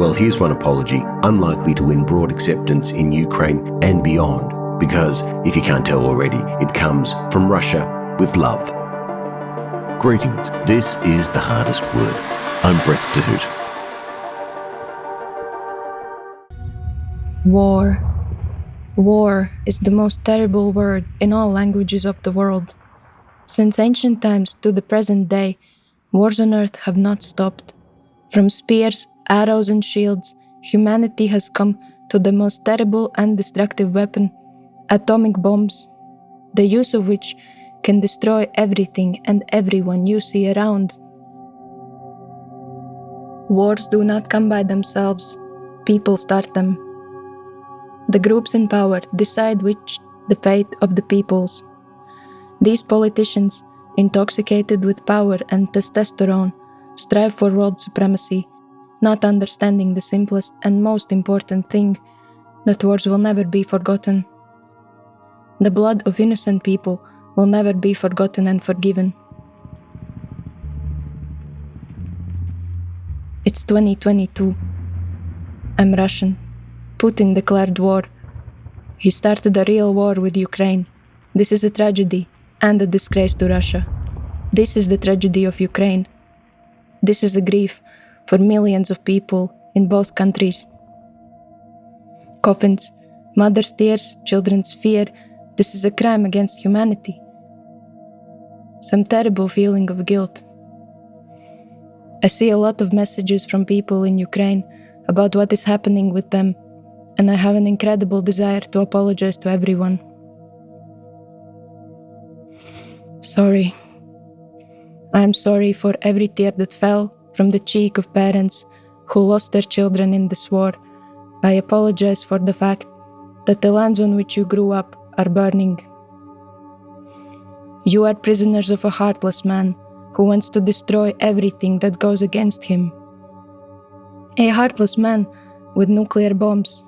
Well, here's one apology, unlikely to win broad acceptance in Ukraine and beyond, because, if you can't tell already, it comes from Russia with love. Greetings, this is The Hardest Word. I'm Brett Hoedt. War. War is the most terrible word in all languages of the world. Since ancient times to the present day, wars on earth have not stopped. From spears, arrows and shields, humanity has come to the most terrible and destructive weapon, atomic bombs, the use of which can destroy everything and everyone you see around. Wars do not come by themselves. People start them. The groups in power decide the fate of the peoples. These politicians, intoxicated with power and testosterone, strive for world supremacy, not understanding the simplest and most important thing, that wars will never be forgotten. The blood of innocent people will never be forgotten and forgiven. It's 2022. I'm Russian. Putin declared war. He started a real war with Ukraine. This is a tragedy and a disgrace to Russia. This is the tragedy of Ukraine. This is a grief for millions of people in both countries. Coffins, mothers' tears, children's fear. This is a crime against humanity. Some terrible feeling of guilt. I see a lot of messages from people in Ukraine about what is happening with them, and I have an incredible desire to apologize to everyone. Sorry. I am sorry for every tear that fell from the cheek of parents who lost their children in this war. I apologize for the fact that the lands on which you grew up are burning. You are prisoners of a heartless man who wants to destroy everything that goes against him. A heartless man with nuclear bombs.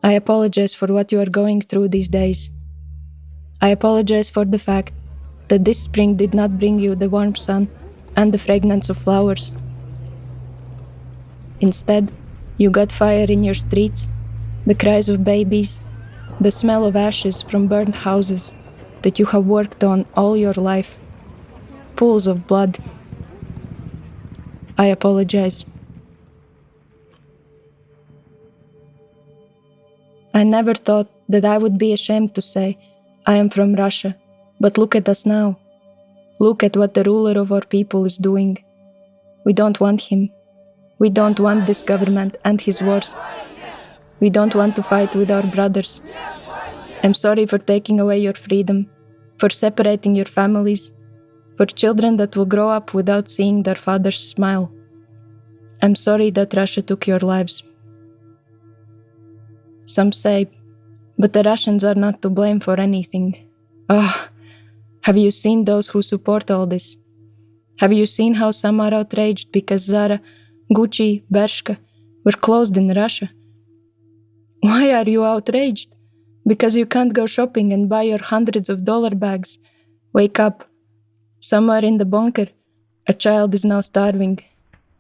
I apologize for what you are going through these days. I apologize for the fact that this spring did not bring you the warm sun and the fragrance of flowers. Instead, you got fire in your streets, the cries of babies, the smell of ashes from burned houses that you have worked on all your life, pools of blood. I apologize. I never thought that I would be ashamed to say, I am from Russia, but look at us now. Look at what the ruler of our people is doing. We don't want him. We don't want this government and his wars. We don't want to fight with our brothers. I'm sorry for taking away your freedom, for separating your families, for children that will grow up without seeing their fathers smile. I'm sorry that Russia took your lives. Some say, but the Russians are not to blame for anything. Have you seen those who support all this? Have you seen how some are outraged because Zara, Gucci, Bershka were closed in Russia? Why are you outraged? Because you can't go shopping and buy your hundreds of dollar bags. Wake up. Somewhere in the bunker, a child is now starving.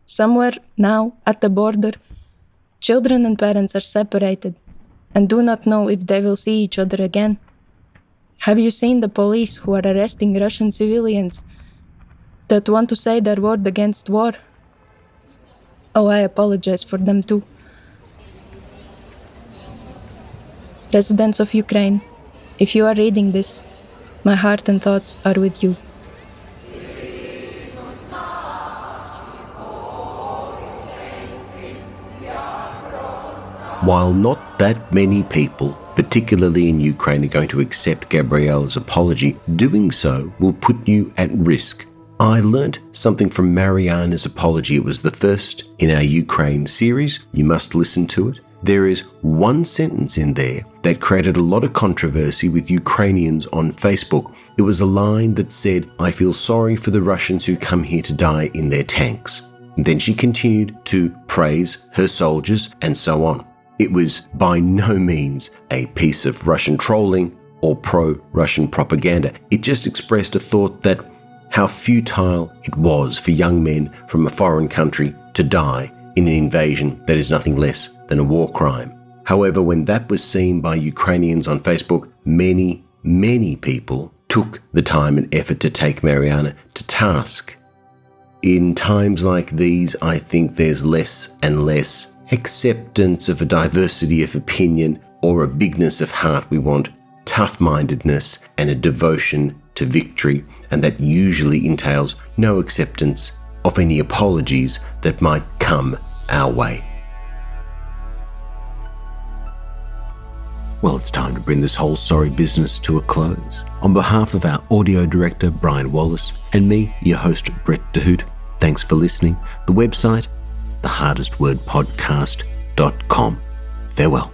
Somewhere now, at the border, children and parents are separated and do not know if they will see each other again. Have you seen the police who are arresting Russian civilians that want to say their word against war? Oh, I apologize for them too. Residents of Ukraine, if you are reading this, my heart and thoughts are with you. While not that many people, particularly in Ukraine, are going to accept Gabriela's apology, doing so will put you at risk. I learnt something from Mariana's apology. It was the first in our Ukraine series. You must listen to it. There is one sentence in there that created a lot of controversy with Ukrainians on Facebook. It was a line that said, "I feel sorry for the Russians who come here to die in their tanks." And then she continued to praise her soldiers and so on. It was by no means a piece of Russian trolling or pro-Russian propaganda. It just expressed a thought that how futile it was for young men from a foreign country to die in an invasion that is nothing less than a war crime. However, when that was seen by Ukrainians on Facebook, many people took the time and effort to take Mariana to task. In times like these, I think there's less and less acceptance of a diversity of opinion or a bigness of heart. We want tough-mindedness and a devotion to victory, and that usually entails no acceptance of any apologies that might come our way. Well, it's time to bring this whole sorry business to a close. On behalf of our audio director, Brian Wallace, and me, your host, Brett Hoedt, thanks for listening. The website, thehardestwordpodcast.com. Farewell.